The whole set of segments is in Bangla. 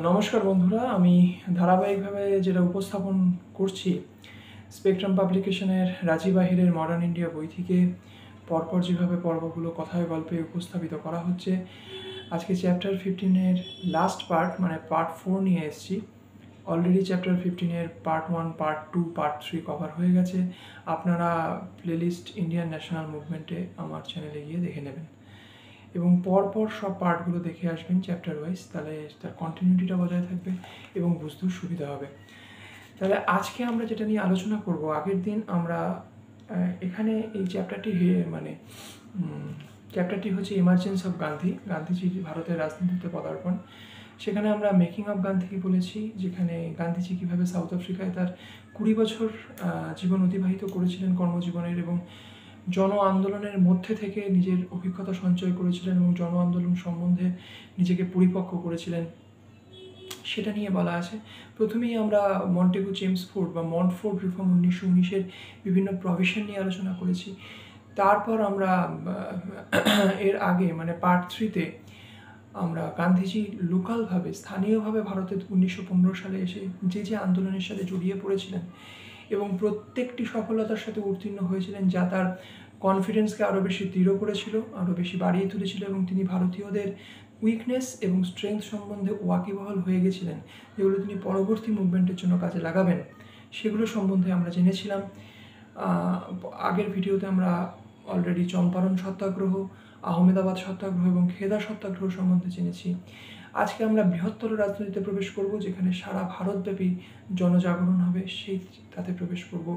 নমস্কার বন্ধুরা, আমি ধারাবাহিকভাবে যেটা উপস্থাপন করছি স্পেকট্রাম পাবলিকেশনের রাজীব আহিরের মডার্ন ইন্ডিয়া বই থেকে পরপর যেভাবে পর্বগুলো কথায় গল্পে উপস্থাপিত করা হচ্ছে। আজকে চ্যাপ্টার 15-এর লাস্ট পার্ট মানে পার্ট 4 নিয়ে এসেছি। অলরেডি চ্যাপ্টার 15-এর পার্ট 1, পার্ট 2, পার্ট 3 কভার হয়ে গেছে। আপনারা প্লেলিস্ট ইন্ডিয়ান ন্যাশনাল মুভমেন্টে আমার চ্যানেলে গিয়ে দেখে নেবেন এবং পরপর সব পার্টগুলো দেখে আসবেন চ্যাপ্টার ওয়াইজ, তাহলে তার কন্টিনিউটিটা বজায় থাকবে এবং বুঝতেও সুবিধা হবে। তাহলে আজকে আমরা যেটা নিয়ে আলোচনা করব, আগের দিন আমরা এখানে এই চ্যাপ্টারটি হচ্ছে এমার্জেন্স অফ গান্ধীজির ভারতের রাজনীতিতে পদার্পণ। সেখানে আমরা মেকিং অফ গান্ধী বলেছি, যেখানে গান্ধীজি কীভাবে সাউথ আফ্রিকায় তার 20 বছর জীবন অতিবাহিত করেছিলেন কর্মজীবনের, এবং জন আন্দোলনের মধ্যে থেকে নিজের অভিজ্ঞতা সঞ্চয় করেছিলেন এবং জন আন্দোলন সম্বন্ধে নিজেকে পরিপক্ক করেছিলেন, সেটা নিয়ে বলা আছে। প্রথমেই আমরা মন্টেগু চেমসফোর্ড বা মন্টফোর্ড রিফর্ম 1919-এর বিভিন্ন প্রভিশন নিয়ে আলোচনা করেছি। তারপর আমরা এর আগে মানে পার্ট 3-তে আমরা গান্ধীজি লোকালভাবে স্থানীয়ভাবে ভারতে 1915 সালে এসে যে আন্দোলনের সাথে জড়িয়ে পড়েছিলেন এবং প্রত্যেকটি সফলতার সাথে উত্তীর্ণ হয়েছিলেন, যা তার কনফিডেন্সকে আরও বেশি দৃঢ় করেছিল, আরও বেশি বাড়িয়ে তুলেছিল, এবং তিনি ভারতীয়দের উইকনেস এবং স্ট্রেংথ সম্বন্ধে ওয়াকিবহাল হয়ে গেছিলেন, যেগুলো তিনি পরবর্তী মুভমেন্টের জন্য কাজে লাগাবেন, সেগুলো সম্বন্ধে আমরা জেনেছিলাম। আগের ভিডিওতে আমরা অলরেডি চম্পারণ সত্যাগ্রহ, আহমেদাবাদ সত্যাগ্রহ এবং খেদা সত্যাগ্রহ সম্বন্ধে জেনেছি। আজকে আমরা বৃহত্তর রাজনীতিতে প্রবেশ করব, যেখানে সারা ভারতব্যাপী জনজাগরণ হবে, তাতে প্রবেশ করব।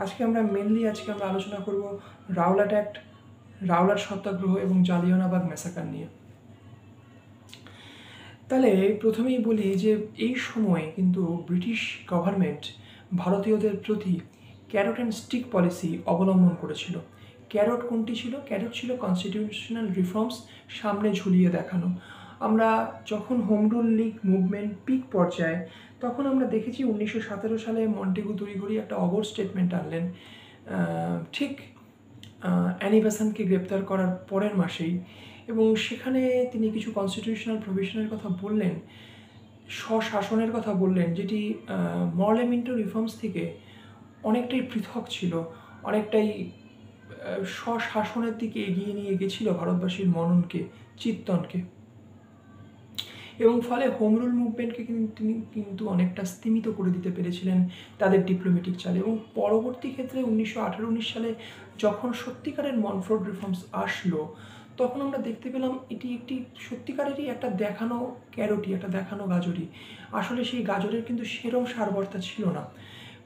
আজকে আমরা আলোচনা করব রাওলাট অ্যাক্ট, রাওলাট সত্যাগ্রহ এবং জালিয়ানওয়ালাবাগ ম্যাসাকার নিয়ে। তাহলে প্রথমেই বলি যে এই সময়ে কিন্তু ব্রিটিশ গভর্নমেন্ট ভারতীয়দের প্রতি ক্যারট অ্যান্ড স্টিক পলিসি অবলম্বন করেছিল। ক্যারট কোনটি ছিল? ক্যারট ছিল কনস্টিটিউশনাল রিফর্মস সামনে ঝুলিয়ে দেখানো। আমরা যখন home rule league movement peak পর্যায়ে, তখন আমরা দেখেছি 1917 সালে মন্টেগু তড়িঘড়ি একটা অবর স্টেটমেন্ট আনলেন, ঠিক অ্যানি বেসান্টকে গ্রেপ্তার করার পরের মাসেই, এবং সেখানে তিনি কিছু কনস্টিটিউশনাল প্রভিশনের কথা বললেন, স্বশাসনের কথা বললেন, যেটি মরলেমিন্টো রিফর্মস থেকে অনেকটাই পৃথক ছিল, অনেকটাই স্বশাসনের দিকে এগিয়ে নিয়ে গেছিল ভারতবাসীর মননকে, চিত্তনকে, এবং ফলে হোম রুল মুভমেন্টকে তিনি কিন্তু অনেকটা স্তিমিত করে দিতে পেরেছিলেন তাদের ডিপ্লোম্যাটিক চালে। এবং পরবর্তী ক্ষেত্রে 1918-19 সালে যখন সত্যিকারের মনফোর্ড রিফর্মস আসলো, তখন আমরা দেখতে পেলাম এটি একটি সত্যিকারেরই একটা দেখানো ক্যারোটি, একটা দেখানো গাজরি। আসলে সেই গাজরের কিন্তু সেরম সারবর্তা ছিল না।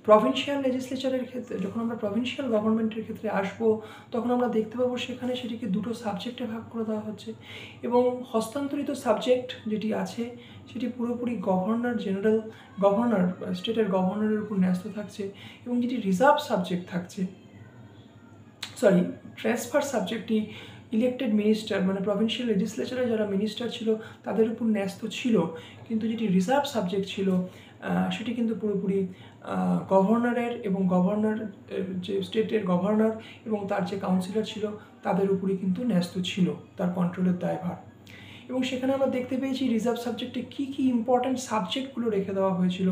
প্রভিন্সিয়াল লেজিসলেচারের ক্ষেত্রে, যখন আমরা প্রভিন্সিয়াল গভর্নমেন্টের ক্ষেত্রে আসবো, তখন আমরা দেখতে পাবো সেখানে সেটিকে দুটো সাবজেক্টে ভাগ করে দেওয়া হচ্ছে, এবং হস্তান্তরিত সাবজেক্ট যেটি আছে সেটি পুরোপুরি গভর্নর স্টেটের গভর্নরের উপর ন্যস্ত থাকছে, এবং যেটি রিজার্ভ সাবজেক্ট থাকছে, ট্রান্সফার সাবজেক্টটি ইলেক্টেড মিনিস্টার মানে প্রভিন্সিয়াল লেজিসলেচারে যারা মিনিস্টার ছিল তাদের উপর ন্যস্ত ছিল, কিন্তু যেটি রিজার্ভ সাবজেক্ট ছিল সেটি কিন্তু পুরোপুরি গভর্নরের এবং গভর্নর যে স্টেটের গভর্নর এবং তার যে কাউন্সিলর ছিল তাদের উপরই কিন্তু ন্যস্ত ছিল, তার কন্ট্রোলের দায়ভার। এবং সেখানে আমরা দেখতে পেয়েছি রিজার্ভ সাবজেক্টে কী কী ইম্পর্ট্যান্ট সাবজেক্টগুলো রেখে দেওয়া হয়েছিল,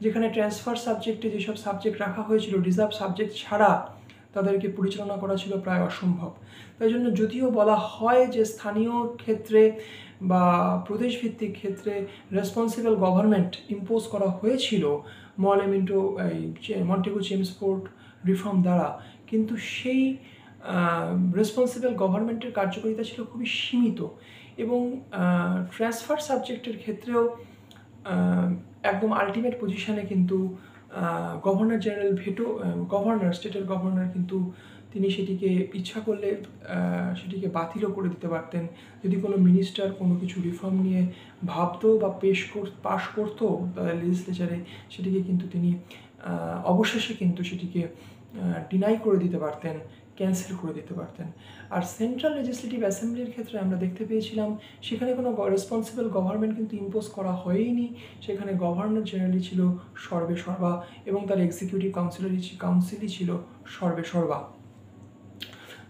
যেখানে ট্রান্সফার সাবজেক্টে যেসব সাবজেক্ট রাখা হয়েছিল রিজার্ভ সাবজেক্ট ছাড়া তাদেরকে পরিচালনা করা ছিল প্রায় অসম্ভব। তাই জন্য যদিও বলা হয় যে স্থানীয় ক্ষেত্রে বা প্রদেশভিত্তিক ক্ষেত্রে রেসপন্সিবল গভর্নমেন্ট ইম্পোজ করা হয়েছিল মন্টেগু চেমসফোর্ড রিফর্ম দ্বারা, কিন্তু সেই রেসপন্সিবল গভর্নমেন্টের কার্যকারিতা ছিল খুবই সীমিত। এবং ট্রান্সফার সাবজেক্টের ক্ষেত্রেও একদম আলটিমেট পজিশনে কিন্তু গভর্নর জেনারেল স্টেটের গভর্নর কিন্তু তিনি সেটিকে ইচ্ছা করলে সেটিকে বাতিলও করে দিতে পারতেন। যদি কোনো মিনিস্টার কোনো কিছু রিফর্ম নিয়ে ভাবতো বা পাশ করতো তাদের লেজিসলেচারে, সেটিকে কিন্তু তিনি অবশেষে কিন্তু সেটিকে ডিনাই করে দিতে পারতেন, ক্যান্সেল করে দিতে পারতেন। আর সেন্ট্রাল লেজিসলেটিভ অ্যাসেম্বলির ক্ষেত্রে আমরা দেখতে পেয়েছিলাম সেখানে কোনো রেসপন্সিবল গভর্নমেন্ট কিন্তু ইম্পোজ করা হয়ইনি, সেখানে গভর্নর জেনারেলি ছিল সর্বেসর্বা এবং তার এক্সিকিউটিভ কাউন্সিলই ছিল সর্বেসর্বা।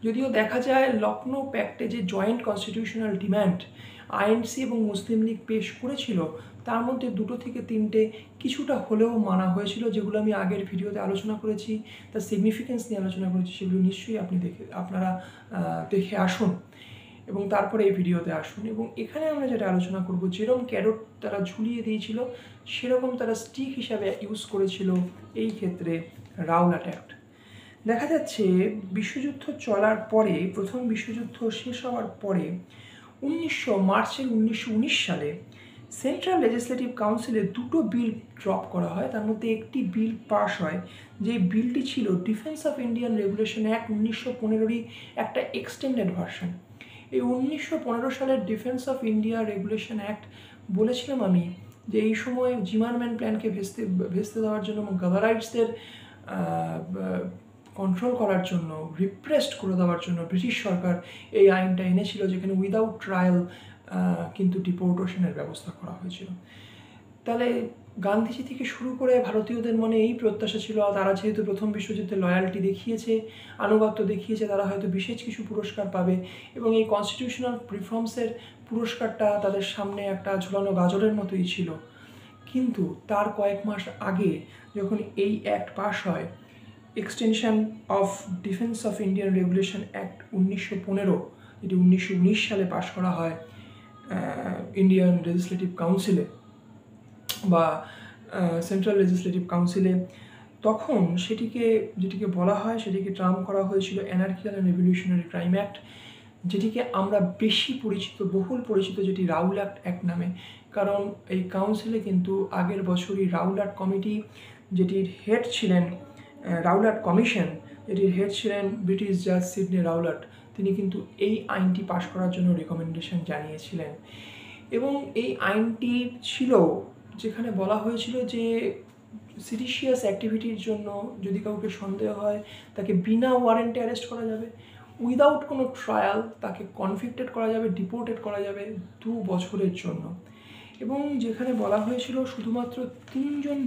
যদিও দেখা যায় লখনৌ প্যাক্টে যে জয়েন্ট কনস্টিটিউশনাল ডিম্যান্ড আইএনসি এবং মুসলিম লীগ পেশ করেছিল তার মধ্যে 2 থেকে 3টে কিছুটা হলেও মানা হয়েছিল, যেগুলো আমি আগের ভিডিওতে আলোচনা করেছি, তার সিগনিফিকেন্স নিয়ে আলোচনা করেছি। সেগুলো নিশ্চয়ই আপনারা দেখে আসুন এবং তারপরে এই ভিডিওতে আসুন। এবং এখানে আমরা যেটা আলোচনা করব, যেরকম ক্যারট তারা ঝুলিয়ে দিয়েছিল সেরকম তারা স্টিক হিসাবে ইউজ করেছিল এই ক্ষেত্রে রাওলাট অ্যাক্ট। দেখা যাচ্ছে বিশ্বযুদ্ধ চলার পরে, প্রথম বিশ্বযুদ্ধ শেষ হওয়ার পরে মার্চের 1919 সালে সেন্ট্রাল লেজিসলেটিভ কাউন্সিলে 2টো বিল ড্রপ করা হয়। তার মধ্যে একটি বিল পাস হয়, যে বিলটি ছিল defence of Indian regulation act 1915-ই একটা এক্সটেন্ডেড ভার্সন। এই 1915 সালের defence of India regulation act, বলেছিলাম আমি যে এই সময় জিমারম্যান প্ল্যানকে ভেস্তে দেওয়ার জন্য এবং গাদারাইটসদের কন্ট্রোল করার জন্য, রিপ্রেসড করে দেওয়ার জন্য ব্রিটিশ সরকার এই আইনটা এনেছিল, যেখানে উইদাউট ট্রায়াল কিন্তু ডিপোর্টেশনের ব্যবস্থা করা হয়েছিল। তাহলে গান্ধীজি থেকে শুরু করে ভারতীয়দের মনে এই প্রত্যাশা ছিল, তারা যেহেতু প্রথম বিশ্বযুদ্ধে লয়ালটি দেখিয়েছে, আনুগত্য দেখিয়েছে, তারা হয়তো বিশেষ কিছু পুরস্কার পাবে এবং এই কনস্টিটিউশনাল রিফর্মসের পুরস্কারটা তাদের সামনে একটা ঝুলানো গাজরের মতোই ছিল। কিন্তু তার কয়েক মাস আগে যখন এই অ্যাক্ট পাস হয়, extension of defence of Indian regulation act 1915, যেটি 1919 সালে পাশ করা হয় ইন্ডিয়ান লেজিসলেটিভ কাউন্সিলে বা সেন্ট্রাল লেজিসলেটিভ কাউন্সিলে, তখন যেটিকে বলা হয় সেটিকে টার্ম করা হয়েছিল অ্যানার্কিয়াল অ্যান্ড রেভলিউশনারি ক্রাইম অ্যাক্ট, যেটিকে আমরা বহুল পরিচিত যেটি রাওলাট অ্যাক্ট নামে। কারণ এই কাউন্সিলে কিন্তু আগের বছরই রাওলাট কমিটি, যেটির হেড ছিলেন রাওলাট কমিশন, যেটির হেড ছিলেন ব্রিটিশ জাজ সিডনি রাওলাট, তিনি কিন্তু এই আইনটি পাশ করার জন্য রেকমেন্ডেশন জানিয়েছিলেন। এবং এই আইনটি ছিল যেখানে বলা হয়েছিল যে সিডিশিয়াস অ্যাক্টিভিটির জন্য যদি কাউকে সন্দেহ হয় তাকে বিনা ওয়ারেন্টে অ্যারেস্ট করা যাবে, উইদাউট কোনো ট্রায়াল তাকে কনভিক্টেড করা যাবে, ডিপোর্টেড করা যাবে 2 বছরের জন্য। এবং যেখানে বলা হয়েছিল শুধুমাত্র 3জন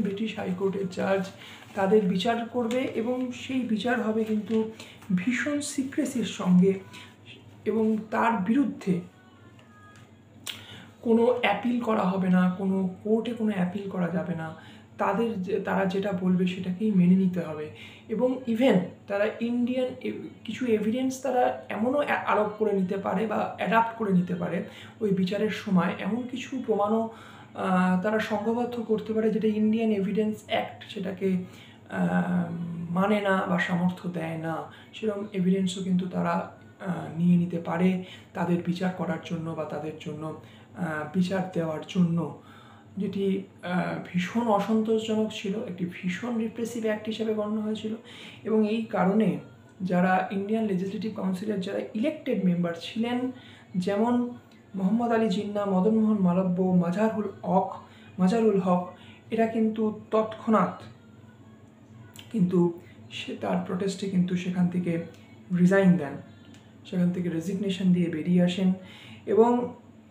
ব্রিটিশ হাইকোর্টের জাজ তাদের বিচার করবে এবং সেই বিচার হবে কিন্তু ভীষণ সিক্রেসির সঙ্গে, এবং তার বিরুদ্ধে কোনো অ্যাপিল করা হবে না, কোনো কোর্টে কোনো অ্যাপিল করা যাবে না, তারা যেটা বলবে সেটাকেই মেনে নিতে হবে। এবং ইভেন তারা ইন্ডিয়ান কিছু এভিডেন্স তারা এমনও আরোপ করে নিতে পারে বা অ্যাডাপ্ট করে নিতে পারে ওই বিচারের সময়, এমন কিছু প্রমাণও তারা সংঘবদ্ধ করতে পারে যেটা ইন্ডিয়ান এভিডেন্স অ্যাক্ট সেটাকে মানে না বা সামর্থ্য দেয় না। সেরকম এভিডেন্সও কিন্তু তারা নিয়ে নিতে পারে তাদের বিচার করার জন্য বা তাদের জন্য বিচার দেওয়ার জন্য, যেটি ভীষণ অসন্তোষজনক ছিল, একটি ভীষণ রিপ্রেসিভ অ্যাক্ট হিসেবে গণ্য হয়েছিল। এবং এই কারণে যারা ইন্ডিয়ান লেজিসলেটিভ কাউন্সিলের যারা ইলেক্টেড মেম্বার ছিলেন, যেমন মোহাম্মদ আলী জিন্নাহ, মদন মোহন মালব্য, মাজারুল হক, এরা কিন্তু তৎক্ষণাৎ কিন্তু তার প্রোটেস্টে কিন্তু সেখান থেকে রিজাইন দেন, সেখান থেকে রেজিগনেশন দিয়ে বেরিয়ে আসেন। এবং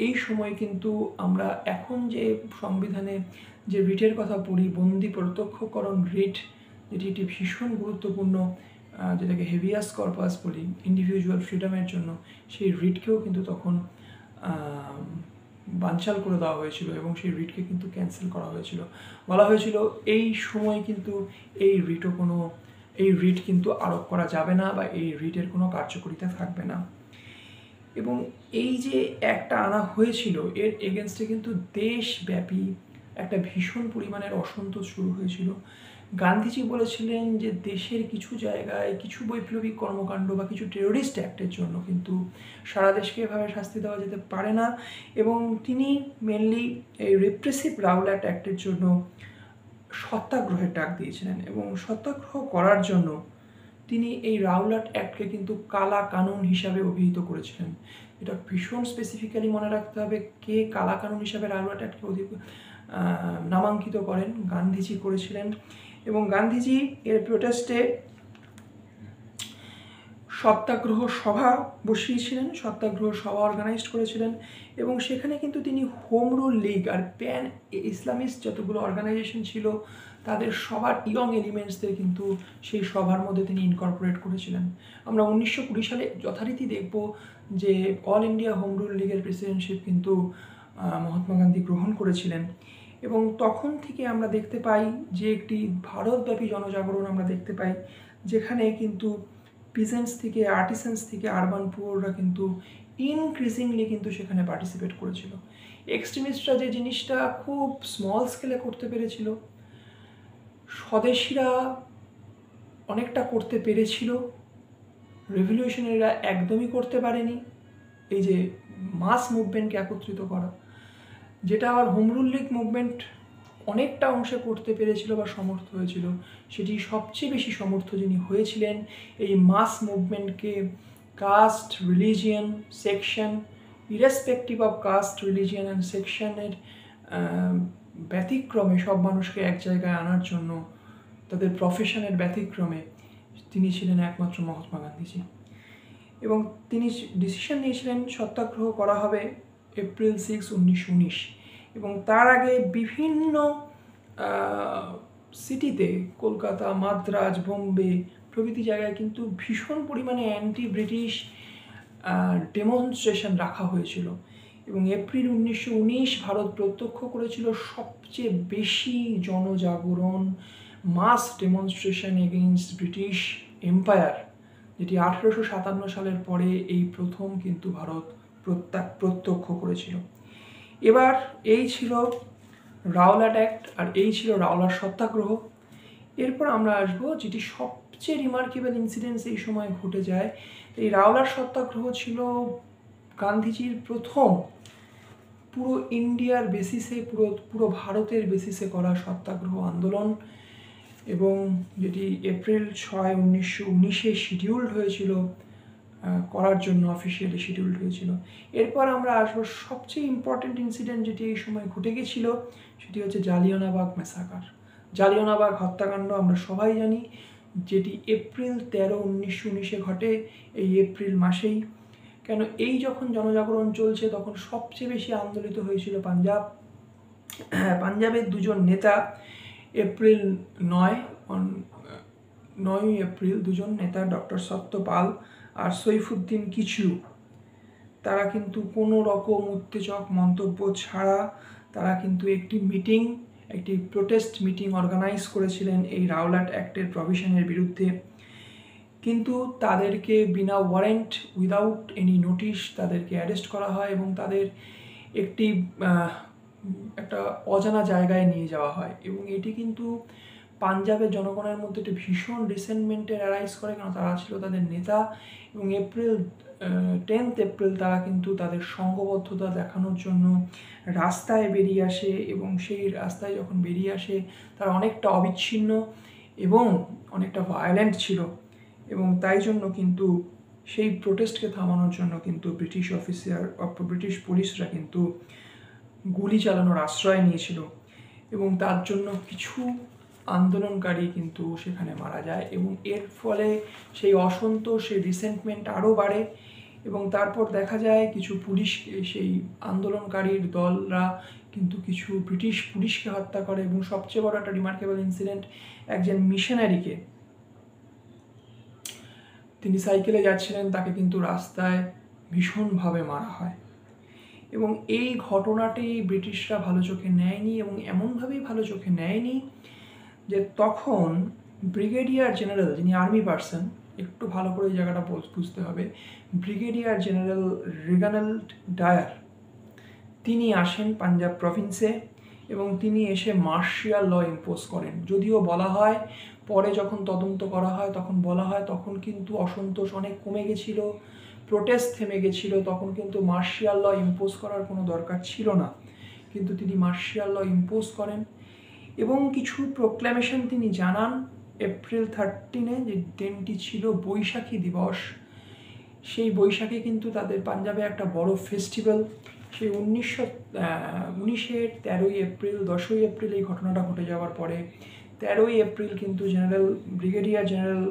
এই সময় কিন্তু আমরা এখন যে সংবিধানে যে রিটের কথা পড়ি, বন্দি প্রত্যক্ষকরণ রিট, যেটি একটি ভীষণ গুরুত্বপূর্ণ, যেটাকে হেভিয়াস কর্পাস বলি, ইন্ডিভিজুয়াল ফ্রিডমের জন্য, সেই রিটকেও কিন্তু তখন বানচাল করে দেওয়া হয়েছিল এবং সেই রিটকে কিন্তু ক্যান্সেল করা হয়েছিল। বলা হয়েছিল এই সময় কিন্তু এই রিট কিন্তু আরোপ করা যাবে না বা এই রিটের কোনো কার্যকারিতা থাকবে না। এবং এই যে একটা আনা হয়েছিল, এর এগেনস্টে কিন্তু দেশব্যাপী একটা ভীষণ পরিমাণের অসন্তোষ শুরু হয়েছিল। গান্ধীজি বলেছিলেন যে দেশের কিছু জায়গায় কিছু বৈপ্লবিক কর্মকাণ্ড বা কিছু টেরোরিস্ট অ্যাক্টের জন্য কিন্তু সারা দেশকে এভাবে শাস্তি দেওয়া যেতে পারে না, এবং তিনি মেনলি এই রিপ্রেসিভ রাওলাট অ্যাক্টের জন্য সত্যাগ্রহের ডাক দিয়েছিলেন। এবং সত্যাগ্রহ করার জন্য তিনি এই রাওলাট অ্যাক্টকে কিন্তু কালা কানুন হিসাবে অভিহিত করেছিলেন। এটা ভীষণ স্পেসিফিক্যালি মনে রাখতে হবে, কে কালা কানুন হিসাবে রাওলাট অ্যাক্টকে নামাঙ্কিত করেন, গান্ধীজি করেছিলেন। এবং গান্ধীজি এর প্রোটেস্টে সত্যাগ্রহ সভা বসিয়েছিলেন, সত্যাগ্রহ সভা অর্গানাইজড করেছিলেন। এবং সেখানে কিন্তু তিনি হোম রুল লীগ আর প্যান ইসলামিস্ট যতগুলো অর্গানাইজেশন ছিল তাদের সবার ইয়ং এলিমেন্টসদের কিন্তু সেই সভার মধ্যে তিনি ইনকর্পোরেট করেছিলেন। আমরা 1920 সালে যথারীতি দেখব যে অল ইন্ডিয়া হোম রুল লীগের প্রেসিডেন্টশিপ কিন্তু মহাত্মা গান্ধী গ্রহণ করেছিলেন, এবং তখন থেকে আমরা দেখতে পাই যে একটি ভারতব্যাপী জনজাগরণ আমরা দেখতে পাই, যেখানে কিন্তু পিজেন্টস থেকে, আর্টিসানস থেকে আরবান পুয়াররা কিন্তু ইনক্রিজিংলি কিন্তু সেখানে পার্টিসিপেট করেছিল। এক্সট্রিমিস্টরা যে জিনিসটা খুব স্মল স্কেলে করতে পেরেছিল, স্বদেশীরা অনেকটা করতে পেরেছিল, রেভলিউশনারিরা একদমই করতে পারেনি, এই যে মাস মুভমেন্টকে একত্রিত করা, যেটা আবার হোম রুল লীগ মুভমেন্ট অনেকটা অংশে করতে পেরেছিল বা সমর্থ হয়েছিল, সেটি সবচেয়ে বেশি সমর্থ যিনি হয়েছিলেন এই মাস মুভমেন্টকে caste, religion, section, irrespective of caste, religion and সেকশনের ব্যতিক্রমে সব মানুষকে এক জায়গায় আনার জন্য, তাদের প্রফেশনের ব্যতিক্রমে তিনি ছিলেন একমাত্র মহাত্মা গান্ধীজি। এবং তিনি ডিসিশন নিয়েছিলেন সত্যাগ্রহ করা হবে এপ্রিল 6, 1919, এবং তার আগে বিভিন্ন সিটিতে, কলকাতা, মাদ্রাজ, বোম্বে প্রভৃতি জায়গায় কিন্তু ভীষণ পরিমাণে অ্যান্টি ব্রিটিশ ডেমনস্ট্রেশন রাখা হয়েছিল, এবং এপ্রিল 1919 ভারত প্রত্যক্ষ করেছিল সবচেয়ে বেশি জনজাগরণ, মাস ডেমনস্ট্রেশন এগেইনস্ট ব্রিটিশ এম্পায়ার, যেটি 1857 সালের পরে এই প্রথম কিন্তু ভারত প্রত্যক্ষ করেছিল। এবার এই ছিল রাওলাট অ্যাক্ট, আর এই ছিল রাওলাট সত্যাগ্রহ। এরপর আমরা আসবো যেটি সবচেয়ে রিমার্কেবল ইনসিডেন্টস এই সময় ঘটে যায়। এই রাওলাট সত্যাগ্রহ ছিল গান্ধীজির প্রথম পুরো ইন্ডিয়ার বেসিসে, পুরো ভারতের বেসিসে করা সত্যাগ্রহ আন্দোলন, এবং যেটি এপ্রিল 6, 1919 শিডিউলড হয়েছিল করার জন্য, অফিসিয়ালি শিডিউলড হয়েছিল। এরপর আমরা আসবো সবচেয়ে ইম্পর্টেন্ট ইনসিডেন্ট যেটি এই সময় ঘটে গেছিলো, সেটি হচ্ছে জালিয়ানওয়ালাবাগ ম্যাসাকার, জালিয়ানওয়ালাবাগ হত্যাকাণ্ড। আমরা সবাই জানি যেটি এপ্রিল 13, 1919 ঘটে, এই এপ্রিল মাসেই। কেন এই যখন জনজাগরণ চলছে তখন সবচেয়ে বেশি আন্দোলিত হয়েছিল পাঞ্জাব। পাঞ্জাবের দুজন নেতা এপ্রিল 9 এপ্রিল দুজন নেতা, ডক্টর সত্যপাল আর সৈফুদ্দিন কিচলু, তারা কিন্তু কোনো রকম উত্তেজক মন্তব্য ছাড়া তারা কিন্তু একটি প্রোটেস্ট মিটিং অর্গানাইজ করেছিলেন এই রাওলাট অ্যাক্টের প্রভিশনের বিরুদ্ধে। কিন্তু তাদেরকে বিনা ওয়ারেন্ট, উইদাউট এনি নোটিশ তাদেরকে অ্যারেস্ট করা হয়, এবং তাদের একটা অজানা জায়গায় নিয়ে যাওয়া হয়, এবং এটি কিন্তু পাঞ্জাবের জনগণের মধ্যে একটি ভীষণ রিসেন্টমেন্টের অ্যারাইজ করে, কারণ তারা ছিল তাদের নেতা। এবং 10 এপ্রিল তারা কিন্তু তাদের সংঘবদ্ধতা দেখানোর জন্য রাস্তায় বেরিয়ে আসে, এবং সেই রাস্তায় যখন বেরিয়ে আসে তারা অনেকটা অবিচ্ছিন্ন এবং অনেকটা ভায়োলেন্ট ছিল, এবং তাই জন্য কিন্তু সেই প্রোটেস্টকে থামানোর জন্য কিন্তু ব্রিটিশ পুলিশরা কিন্তু গুলি চালানোর আশ্রয় নিয়েছিল, এবং তার জন্য কিছু আন্দোলনকারী কিন্তু সেখানে মারা যায়, এবং এর ফলে সেই অসন্তোষ, সেই রিসেন্টমেন্ট আরও বাড়ে। এবং তারপর দেখা যায় কিছু সেই আন্দোলনকারীর দলরা কিন্তু কিছু ব্রিটিশ পুলিশকে হত্যা করে, এবং সবচেয়ে বড় একটা রিমার্কেবল ইনসিডেন্ট, একজন মিশনারিকে, তিনি সাইকেলে যাচ্ছিলেন, তাকে কিন্তু রাস্তায় ভীষণভাবে মারা হয়। এবং এই ঘটনাটি ব্রিটিশরা ভালো চোখে নেয়নি, এবং এমনভাবেই ভালো চোখে নেয়নি যে তখন ব্রিগেডিয়ার জেনারেল, যিনি আর্মি পার্সন, একটু ভালো করে এই জায়গাটা বুঝতে হবে, ব্রিগেডিয়ার জেনারেল রেগানাল্ড ডায়ার, তিনি আসেন পাঞ্জাব প্রভিন্সে, এবং তিনি এসে মার্শিয়াল ল ইম্পোজ করেন। যদিও বলা হয়, পরে যখন তদন্ত করা হয় তখন বলা হয় তখন কিন্তু অসন্তোষ অনেক কমে গেছিল, প্রোটেস্ট থেমে গেছিল, তখন কিন্তু মার্শিয়াল ল ইম্পোজ করার কোনো দরকার ছিল না, কিন্তু তিনি মার্শিয়াল ল ইম্পোজ করেন, এবং কিছু প্রোক্লামেশন তিনি জানান। এপ্রিল 13, যে দিনটি ছিল বৈশাখী দিবস, সেই বৈশাখে কিন্তু তাদের পাঞ্জাবে একটা বড় ফেস্টিভ্যাল। সেই 1919-এর 13 এপ্রিল, 10 এপ্রিল এই ঘটনাটা ঘটে যাওয়ার পরে 13 এপ্রিল কিন্তু ব্রিগেডিয়ার জেনারেল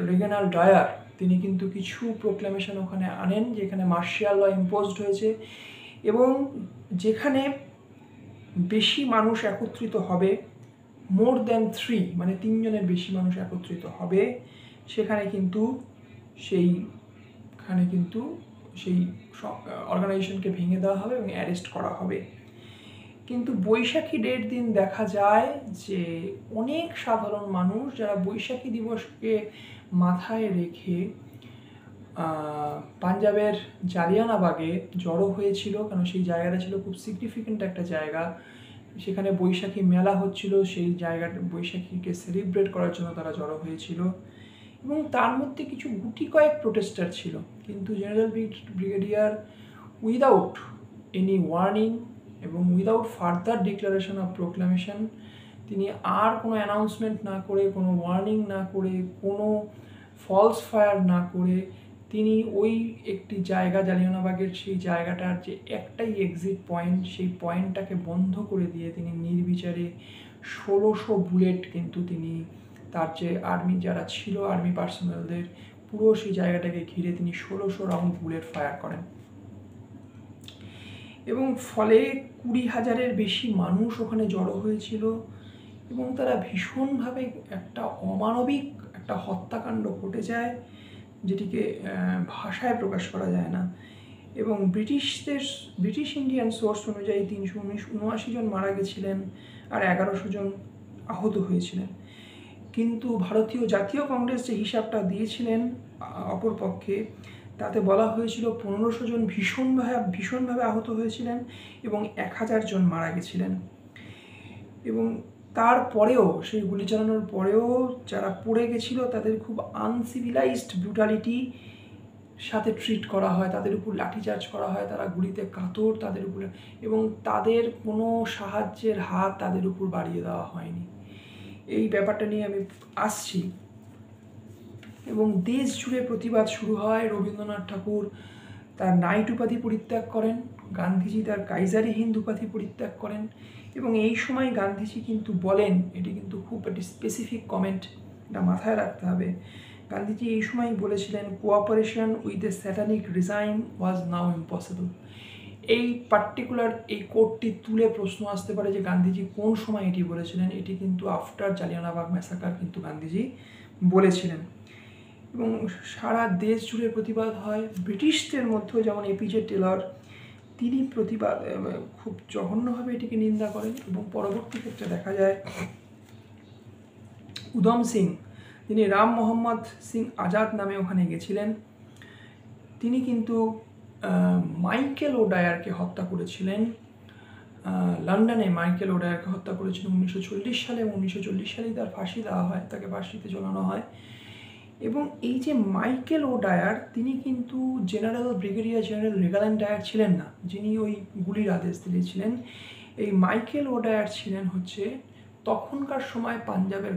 রেগানাল্ড ডায়ার, তিনি কিন্তু কিছু প্রোক্লামেশন ওখানে আনেন, যেখানে মার্শিয়াল ল ইম্পোজড হয়েছে, এবং যেখানে বেশি মানুষ একত্রিত হবে মোর দ্যান 3 মানে 3 জনের বেশি মানুষ একত্রিত হবে, সেখানে কিন্তু সেই অর্গানাইজেশনকে ভেঙে দেওয়া হবে এবং অ্যারেস্ট করা হবে। কিন্তু বৈশাখী ডের দিন দেখা যায় যে অনেক সাধারণ মানুষ যারা বৈশাখী দিবসকে মাথায় রেখে পাঞ্জাবের জালিয়ানবাগে জড়ো হয়েছিল, কারণ সেই জায়গাটা ছিল খুব সিগনিফিকেন্ট একটা জায়গা, সেখানে বৈশাখী মেলা হচ্ছিল, সেই জায়গাটা বৈশাখীকে সেলিব্রেট করার জন্য তারা জড়ো হয়েছিল এবং তার মধ্যে কিছু গুটি কয়েক প্রোটেস্টার ছিল। কিন্তু general brigadier without any warning এবং without further declaration of proclamation, তিনি আর কোনো অ্যানাউন্সমেন্ট না করে, কোনো ওয়ার্নিং না করে, কোনো ফলস ফায়ার না করে তিনি ওই একটি জায়গা, জালিয়ানবাগের সেই জায়গাটার যে একটাই এক্সিট পয়েন্ট, সেই পয়েন্টটাকে বন্ধ করে দিয়ে তিনি নির্বিচারে 1600 বুলেট কিন্তু তিনি তার যে আর্মি যারা ছিল, আর্মি পার্সোনালদের পুরো সেই জায়গাটাকে ঘিরে তিনি 1600 রাউন্ড বুলেট ফায়ার করেন এবং ফলে 20,000-এর বেশি মানুষ ওখানে জড়ো হয়েছিল এবং তারা ভীষণভাবে একটা অমানবিক একটা হত্যাকাণ্ড ঘটে যায়, যেটিকে ভাষায় প্রকাশ করা যায় না। এবং ব্রিটিশ ইন্ডিয়ান সোর্স অনুযায়ী 379 জন মারা গেছিলেন আর 1100 জন আহত হয়েছিলেন। কিন্তু ভারতীয় জাতীয় কংগ্রেস যে হিসাবটা দিয়েছিলেন অপরপক্ষে, তাতে বলা হয়েছিল 1500 জন ভীষণভাবে আহত হয়েছিলেন এবং 1000 জন মারা গেছিলেন। এবং তারপরেও, সেই গুলি চালানোর পরেও যারা পড়ে গেছিল তাদের খুব আনসিভিলাইজড ব্রুটালিটি সাথে ট্রিট করা হয়, তাদের উপর লাঠিচার্জ করা হয়, তারা গুলিতে কাতর তাদের উপরে, এবং তাদের কোনো সাহায্যের হাত তাদের উপর বাড়িয়ে দেওয়া হয়নি। এই ব্যাপারটা নিয়ে আমি আসছি। এবং দেশ জুড়ে প্রতিবাদ শুরু হয়। রবীন্দ্রনাথ ঠাকুর তার নাইট উপাধি পরিত্যাগ করেন, গান্ধীজি তার কাইজারি হিন্দ উপাধি পরিত্যাগ করেন এবং এই সময় গান্ধীজি কিন্তু বলেন, এটি কিন্তু খুব একটি স্পেসিফিক কমেন্ট, এটা মাথায় রাখতে হবে, গান্ধীজি এই সময় বলেছিলেন, cooperation with a satanic রিজাইম was now impossible. এই পার্টিকুলার এই কোটটি তুলে প্রশ্ন আসতে পারে যে গান্ধীজি কোন সময় এটি বলেছিলেন। এটি কিন্তু আফটার জালিয়ানবাগ ম্যাসাকার কিন্তু গান্ধীজি বলেছিলেন এবং সারা দেশ জুড়ে প্রতিবাদ হয়। ব্রিটিশদের মধ্যেও যেমন এপিজে টেলর, তিনি প্রতিবাদ খুব জঘন্যভাবে এটিকে নিন্দা করেন এবং পরবর্তী ক্ষেত্রে দেখা যায় উধম সিং, তিনি রাম মোহাম্মদ সিং আজাদ নামে ওখানে গেছিলেন, তিনি কিন্তু মাইকেল ওডায়ারকে হত্যা করেছিলেন। লন্ডনে মাইকেল ওডায়ারকে হত্যা করেছিলেন 1940 সালে এবং 1940 সালেই তার ফাঁসি দেওয়া হয়, তাকে ফাঁসিতে ঝোলানো হয়। এবং এই যে মাইকেল ওডায়ার, তিনি কিন্তু ব্রিগেডিয়ার জেনারেল রেগালেন ডায়ার ছিলেন না, যিনি ওই গুলির আদেশ দিয়েছিলেন। এই মাইকেল ওডায়ার ছিলেন হচ্ছে তখনকার সময় পাঞ্জাবের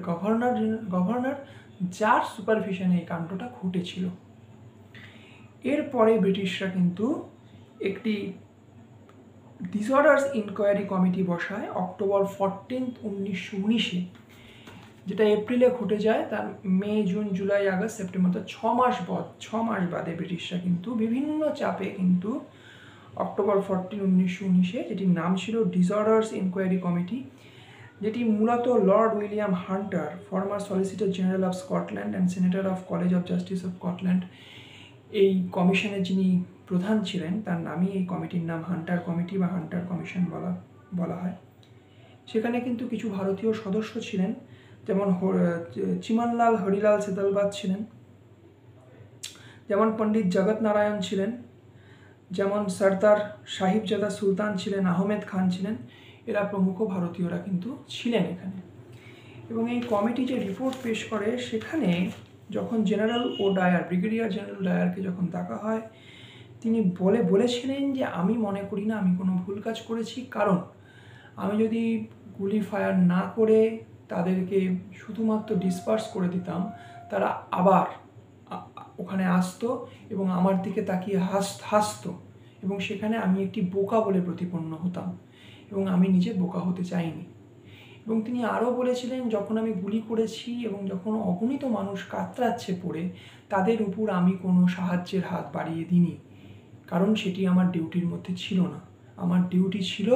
গভর্নর, যার সুপারভিশনে এই কাণ্ডটা ঘটেছিল। এরপরে ব্রিটিশরা কিন্তু একটি ডিসঅর্ডার্স ইনকোয়ারি কমিটি বসায় অক্টোবর 14, 1919-এ, যেটা এপ্রিলে ঘটে যায়। তার মে, জুন, জুলাই, আগস্ট, সেপ্টেম্বর, 6 মাস বাদে ব্রিটিশরা কিন্তু বিভিন্ন চাপে কিন্তু অক্টোবর 14, 1919-এ, যেটির নাম ছিল ডিসঅর্ডার্স ইনকোয়ারি কমিটি, যেটি মূলত Lord William Hunter, former solicitor general of Scotland and senator of college of justice of Scotland, এই কমিশনের যিনি প্রধান ছিলেন, তার নামই এই কমিটির নাম হান্টার কমিটি বা হান্টার কমিশন বলা হয়। সেখানে কিন্তু কিছু ভারতীয় সদস্য ছিলেন, যেমন চিমনলাল হরিলাল সেতালবাদ ছিলেন, যেমন পণ্ডিত জগৎ নারায়ণ ছিলেন, যেমন সর্দার সাহিবজাদা সুলতান ছিলেন, আহমেদ খান ছিলেন, এরা প্রমুখ ভারতীয়রা কিন্তু ছিলেন এখানে। এবং এই কমিটি যে রিপোর্ট পেশ করে, সেখানে যখন ব্রিগেডিয়ার জেনারেল ডায়ারকে যখন ডাকা হয়, তিনি বলেছিলেন যে আমি মনে করি না আমি কোনো ভুল কাজ করেছি, কারণ আমি যদি গুলি ফায়ার না করে তাদেরকে শুধুমাত্র ডিসপার্স করে দিতাম, তারা আবার ওখানে আসতো এবং আমার দিকে তাকিয়ে হাসতো এবং সেখানে আমি একটি বোকা বলে প্রতিপন্ন হতাম এবং আমি নিজে বোকা হতে চাইনি। এবং তিনি আরও বলেছিলেন, যখন আমি গুলি করেছি এবং যখন অগণিত মানুষ কাতরাচ্ছে পড়ে, তাদের উপর আমি কোনো সাহায্যের হাত বাড়িয়ে দিইনি, কারণ সেটি আমার ডিউটির মধ্যে ছিল না। আমার ডিউটি ছিল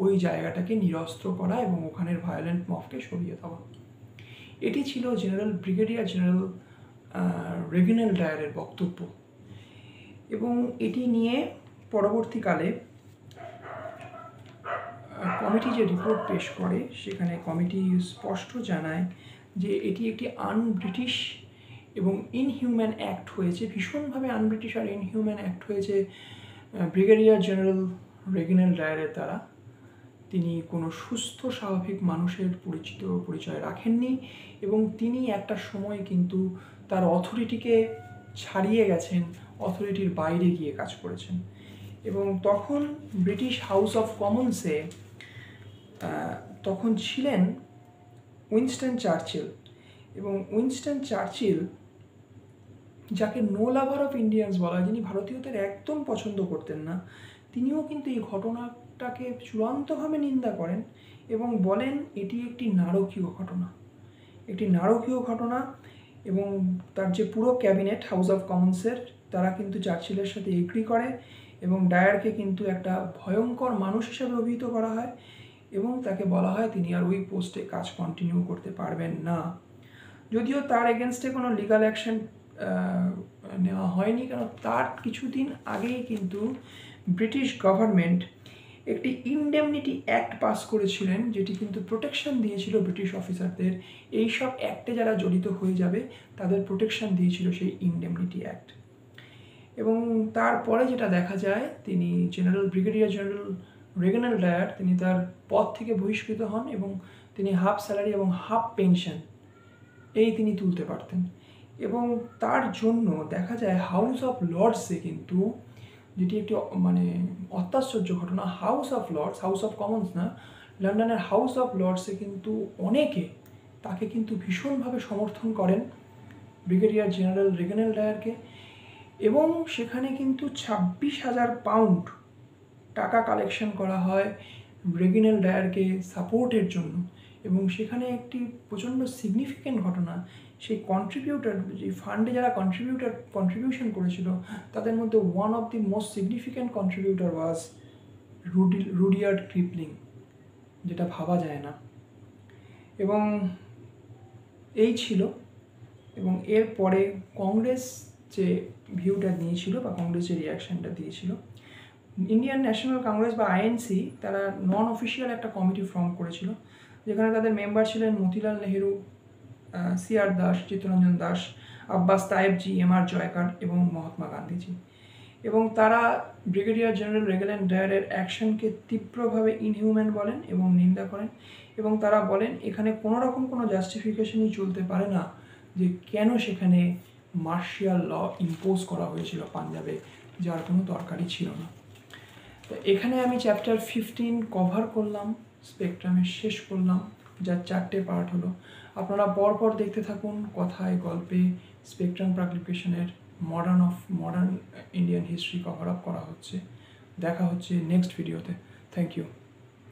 ওই জায়গাটাকে নিরস্ত্র করা এবং ওখানের ভায়োলেন্ট মবকে সরিয়ে দেওয়া। এটি ছিল ব্রিগেডিয়ার জেনারেল রেজিনাল্ড ডায়ারের বক্তব্য, এবং এটি নিয়ে পরবর্তীকালে কমিটি যে রিপোর্ট পেশ করে সেখানে কমিটি স্পষ্ট জানায় যে এটি একটি ব্রিটিশ এবং ইনহিউম্যান অ্যাক্ট হয়েছে, ভীষণভাবে ব্রিটিশ আর ইনহিউম্যান অ্যাক্ট হয়েছে ব্রিগেডিয়ার জেনারেল রেজিনাল্ড ডায়ারের দ্বারা। তিনি কোনো সুস্থ স্বাভাবিক মানুষের পরিচয় রাখেননি, এবং তিনি একটা সময় কিন্তু তার অথরিটিকে ছাড়িয়ে গেছেন, অথরিটির বাইরে গিয়ে কাজ করেছেন। এবং তখন ব্রিটিশ হাউস অফ কমন্সে তখন ছিলেন উইনস্টন চার্চিল, এবং উইনস্টন চার্চিল, যাকে নো লাভার অফ ইন্ডিয়ান্স বলা হয়, যিনি ভারতীয়দের একদম পছন্দ করতেন না, তিনিও কিন্তু এই ঘটনাটাকে চূড়ান্তভাবে নিন্দা করেন এবং বলেন এটি একটি নারকীয় ঘটনা। এবং তার যে পুরো ক্যাবিনেট হাউস অফ কমন্সের, তারা কিন্তু চার্চিলের সাথে এগ্রি করে, এবং ডায়ারকে কিন্তু একটা ভয়ঙ্কর মানুষ হিসাবে অভিহিত করা হয়, এবং তাকে বলা হয় তিনি আর ওই পোস্টে কাজ কন্টিনিউ করতে পারবেন না। যদিও তার এগেনস্টে কোনো লিগাল অ্যাকশন নেওয়া হয়নি, কারণ তার কিছুদিন আগেই কিন্তু ব্রিটিশ গভর্নমেন্ট একটি ইনডেমনিটি অ্যাক্ট পাস করেছিলেন, যেটি কিন্তু প্রোটেকশন দিয়েছিল ব্রিটিশ অফিসারদের। এইসব অ্যাক্টে যারা জড়িত হয়ে যাবে তাদের প্রোটেকশন দিয়েছিল সেই ইনডেমনিটি অ্যাক্ট। এবং তারপরে যেটা দেখা যায়, তিনি ব্রিগেডিয়ার জেনারেল রেজিনাল্ড ডায়ার, তিনি তার পদ থেকে বহিষ্কৃত হন, এবং তিনি হাফ স্যালারি এবং হাফ পেনশন তিনি তুলতে পারতেন। এবং তার জন্য দেখা যায় হাউস অফ লর্ডসে কিন্তু, যেটি একটি মানে অত্যাশ্চর্য ঘটনা, হাউস অফ কমন্স না, লন্ডনের হাউস অফ লর্ডসে কিন্তু অনেকে তাকে কিন্তু ভীষণভাবে সমর্থন করেন, ব্রিগেডিয়ার জেনারেল রেজিনাল্ড ডায়ারকে। এবং সেখানে কিন্তু 26,000 পাউন্ড টাকা কালেকশন করা হয় রেজিনাল্ড ডায়ারকে সাপোর্টের জন্য। এবং সেখানে একটি প্রচণ্ড সিগনিফিক্যান্ট ঘটনা, সেই কন্ট্রিবিউটার, যে ফান্ডে যারা কন্ট্রিবিউশন করেছিল, তাদের মধ্যে one of the most significant contributor was Rudyard Kipling, যেটা ভাবা যায় না। এবং এই ছিল, এবং এরপরে কংগ্রেস যে ভিউটা নিয়েছিল বা কংগ্রেস যে রিয়াকশানটা দিয়েছিল, ইন্ডিয়ান ন্যাশনাল কংগ্রেস বা আইএনসি, তারা নন অফিসিয়াল একটা কমিটি ফর্ম করেছিল, যেখানে তাদের মেম্বার ছিলেন মতিলাল নেহেরু, সিআর দাস, চিত্তরঞ্জন দাস, আব্বাস তায়েবজি, এমআর জয়কার এবং মহাত্মা গান্ধীজি। এবং তারা ব্রিগেডিয়ার জেনারেল রেজিনাল্ড ডায়ারের অ্যাকশনকে তীব্রভাবে ইনহিউম্যান বলেন এবং নিন্দা করেন, এবং তারা বলেন এখানে কোনো রকম কোনো জাস্টিফিকেশনই চলতে পারে না যে কেন সেখানে মার্শিয়াল ল ইম্পোজ করা হয়েছিল পাঞ্জাবে, যার কোনো দরকারই ছিল না। তো এখানে আমি চ্যাপ্টার 15 কভার করলাম, স্পেকট্রামে শেষ করলাম, যার 4টে পার্ট হলো। আপনারা পরপর দেখতে থাকুন, কথায় গল্পে স্পেকট্রাম পাবলিকেশনের modern Indian history cover up করা হচ্ছে। দেখা হচ্ছে নেক্সট ভিডিওতে। Thank you.